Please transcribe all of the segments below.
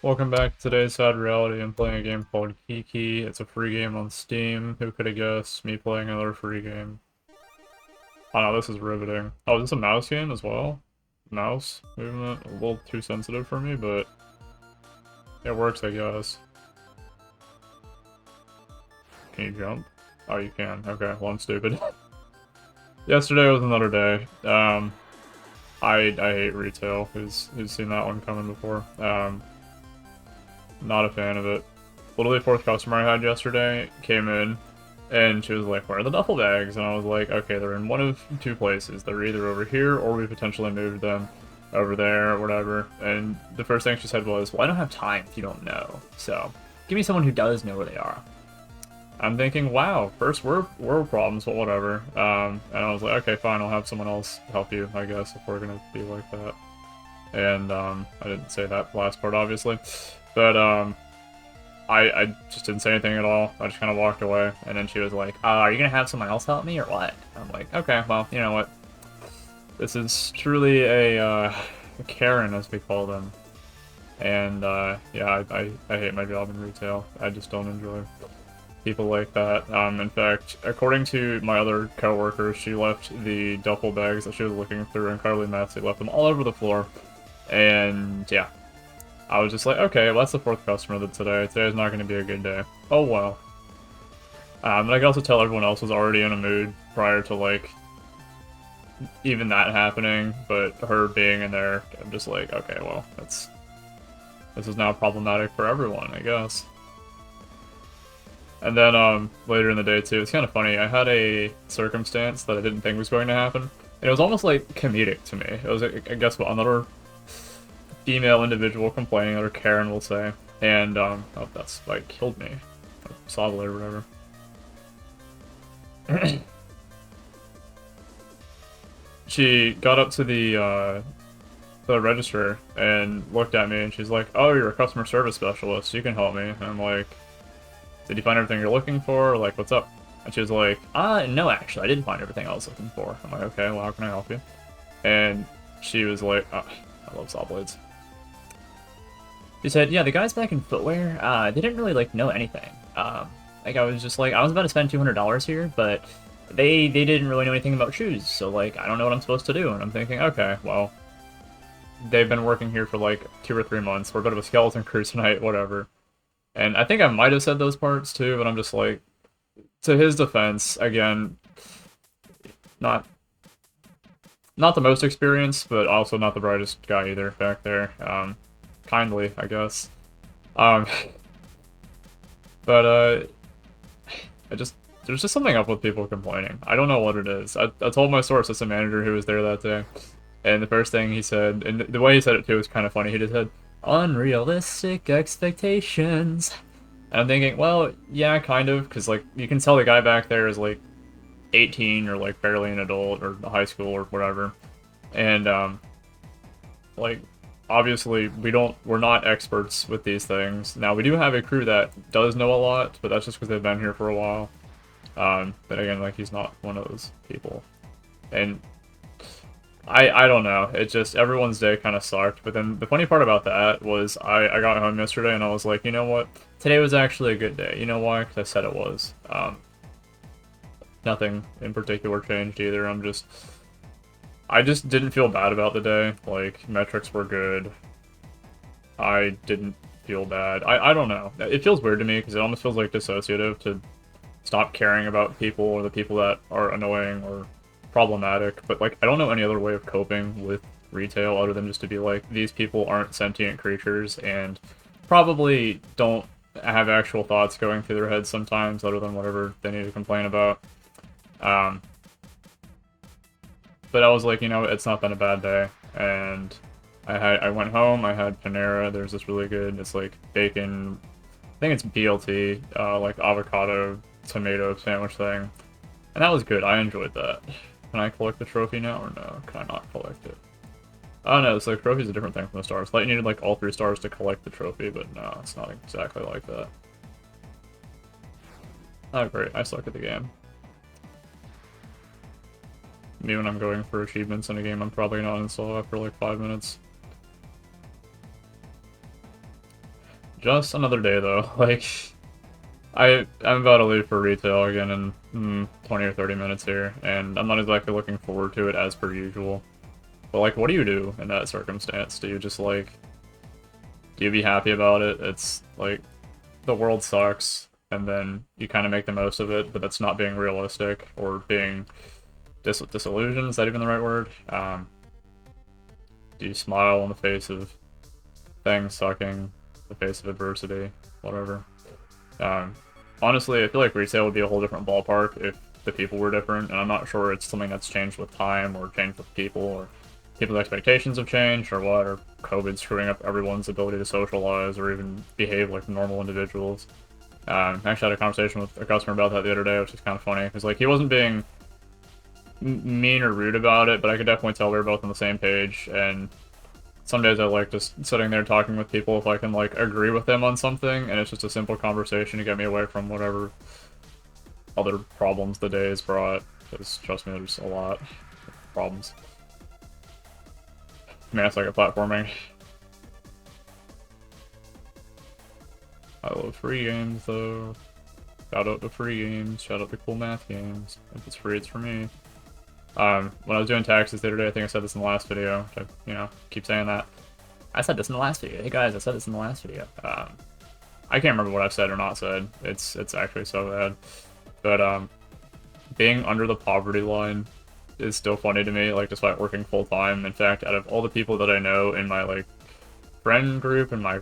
Welcome back to today's Sad Reality. I'm playing a game called Kiki. It's a free game on Steam. Who could have guessed me playing another free game? Oh no, this is riveting. Oh, is this a mouse game as well? Mouse movement? A little too sensitive for me, but it works, I guess. Can you jump? Oh, you can. Okay, well, I'm stupid. Yesterday was another day. I hate retail. Who's seen that one coming before? Not a fan of it. Literally, fourth customer I had yesterday came in, and she was like, "Where are the duffel bags?" And I was like, "Okay, they're in one of two places. They're either over here, or we potentially moved them over there, or whatever." And the first thing she said was, "Well, I don't have time if you don't know. So, give me someone who does know where they are." I'm thinking, wow, first world problems, but whatever. And I was like, okay, fine, I'll have someone else help you, I guess, if we're gonna be like that. And I didn't say that last part, obviously, but I just didn't say anything at all. I just kind of walked away, and then she was like, "Are you gonna have someone else help me, or what?" I'm like, "Okay, well, you know what? This is truly a Karen, as we call them." And yeah, I hate my job in retail. I just don't enjoy people like that. In fact, according to my other coworkers, she left the duffel bags that she was looking through incredibly messy, left them all over the floor, and yeah. I was just like, okay, well, that's the fourth customer that today. Today's not going to be a good day. Oh well. And I can also tell everyone else was already in a mood prior to, like, even that happening, but her being in there, I'm just like, okay, well, this is now problematic for everyone, I guess. And then, later in the day, too, it's kind of funny, I had a circumstance that I didn't think was going to happen, and it was almost, like, comedic to me. It was, I guess, what, another female individual complaining, or Karen will say, and, oh, that's, like, killed me. Solid or whatever. She got up to the register and looked at me, and she's like, "Oh, you're a customer service specialist. You can help me." And I'm like, "Did you find everything you're looking for? Like, what's up?" And she was like, no, actually, I didn't find everything I was looking for." I'm like, "Okay, well, how can I help you?" And she was like, I love saw blades. She said, "Yeah, the guys back in footwear, they didn't really, like, know anything. Like, I was just like, I was about to spend $200 here, but they didn't really know anything about shoes, so, like, I don't know what I'm supposed to do." And I'm thinking, okay, well, they've been working here for, like, 2 or 3 months. We're a bit of a skeleton crew tonight, whatever. And I think I might have said those parts, too, but I'm just like, to his defense, again, not not the most experienced, but also not the brightest guy either back there. Kindly, I guess. Um, but, I just there's just something up with people complaining. I don't know what it is. I told my store assistant manager who was there that day, and the first thing he said, and the way he said it too was kind of funny. He just said, "Unrealistic expectations." And I'm thinking, well, yeah, kind of, because like you can tell the guy back there is like 18 or like barely an adult or high school or whatever, and like obviously we're not experts with these things. Now we do have a crew that does know a lot, but that's just because they've been here for a while. But again, like, he's not one of those people. And I don't know. It just, everyone's day kind of sucked. But then the funny part about that was I got home yesterday and I was like, you know what? Today was actually a good day. You know why? Because I said it was. Nothing in particular changed either. I just didn't feel bad about the day. Like, metrics were good. I didn't feel bad. I don't know. It feels weird to me because it almost feels like dissociative to stop caring about people or the people that are annoying or problematic, but like I don't know any other way of coping with retail other than just to be like, these people aren't sentient creatures and probably don't have actual thoughts going through their heads sometimes other than whatever they need to complain about. Um, but I was like, you know, it's not been a bad day, and I went home, I had Panera, there's this really good, it's like bacon, I think it's BLT, like avocado tomato sandwich thing. And that was good. I enjoyed that. Can I collect the trophy now or no? Can I not collect it? Oh no, so the trophy's a different thing from the stars. Like, you needed like all 3 stars to collect the trophy, but no, it's not exactly like that. Oh great, I suck at the game. Me when I'm going for achievements in a game I'm probably not install after like 5 minutes. Just another day though. Like, I'm about to leave for retail again in 20 or 30 minutes here, and I'm not exactly looking forward to it as per usual. But like, what do you do in that circumstance? Do you just like, do you be happy about it? It's like, the world sucks, and then you kind of make the most of it, but that's not being realistic or being disillusioned. Is that even the right word? Do you smile in the face of things sucking, the face of adversity, whatever? Honestly, I feel like resale would be a whole different ballpark if the people were different, and I'm not sure it's something that's changed with time or changed with people, or people's expectations have changed, or what, or COVID screwing up everyone's ability to socialize or even behave like normal individuals. I actually had a conversation with a customer about that the other day, which is kind of funny, because like he wasn't being mean or rude about it, but I could definitely tell we were both on the same page, and some days I like just sitting there talking with people if I can like agree with them on something, and it's just a simple conversation to get me away from whatever other problems the day has brought, because trust me, there's a lot of problems. I mean, it's like a platforming. I love free games though. Shout out to free games, shout out to cool math games. If it's free, it's for me. When I was doing taxes the other day, I think I said this in the last video, which I, keep saying that. I said this in the last video. Hey guys, I said this in the last video. I can't remember what I've said or not said. It's actually so bad. But, being under the poverty line is still funny to me, like, despite working full-time. In fact, out of all the people that I know in my, like, friend group and my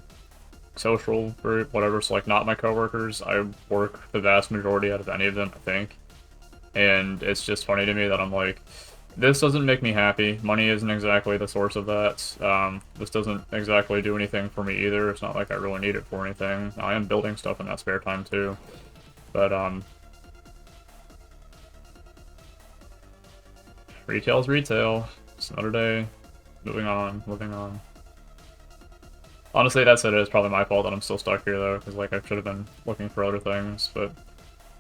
social group, whatever, so, like, not my coworkers, I work the vast majority out of any of them, I think. And it's just funny to me that I'm like, this doesn't make me happy. Money isn't exactly the source of that. This doesn't exactly do anything for me either. It's not like I really need it for anything. I am building stuff in that spare time too. But, retail's retail. It's another day. Moving on, moving on. Honestly, that said, it's probably my fault that I'm still stuck here though, because like I should have been looking for other things, but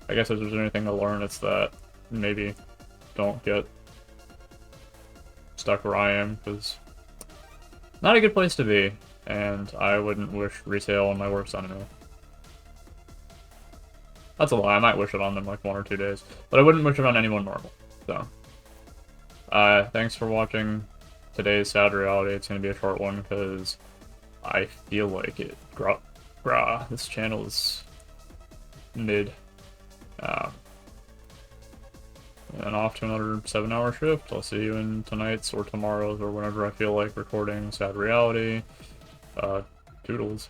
I guess if there's anything to learn, it's that maybe don't get stuck where I am, because not a good place to be, and I wouldn't wish resale on my worst enemy. That's a lie, I might wish it on them like 1 or 2 days, but I wouldn't wish it on anyone normal, so. Thanks for watching today's Sad Reality. It's gonna be a short one, because I feel like it. This channel is mid. And off to another 7-hour shift. I'll see you in tonight's or tomorrow's or whenever I feel like recording Sad Reality. Toodles.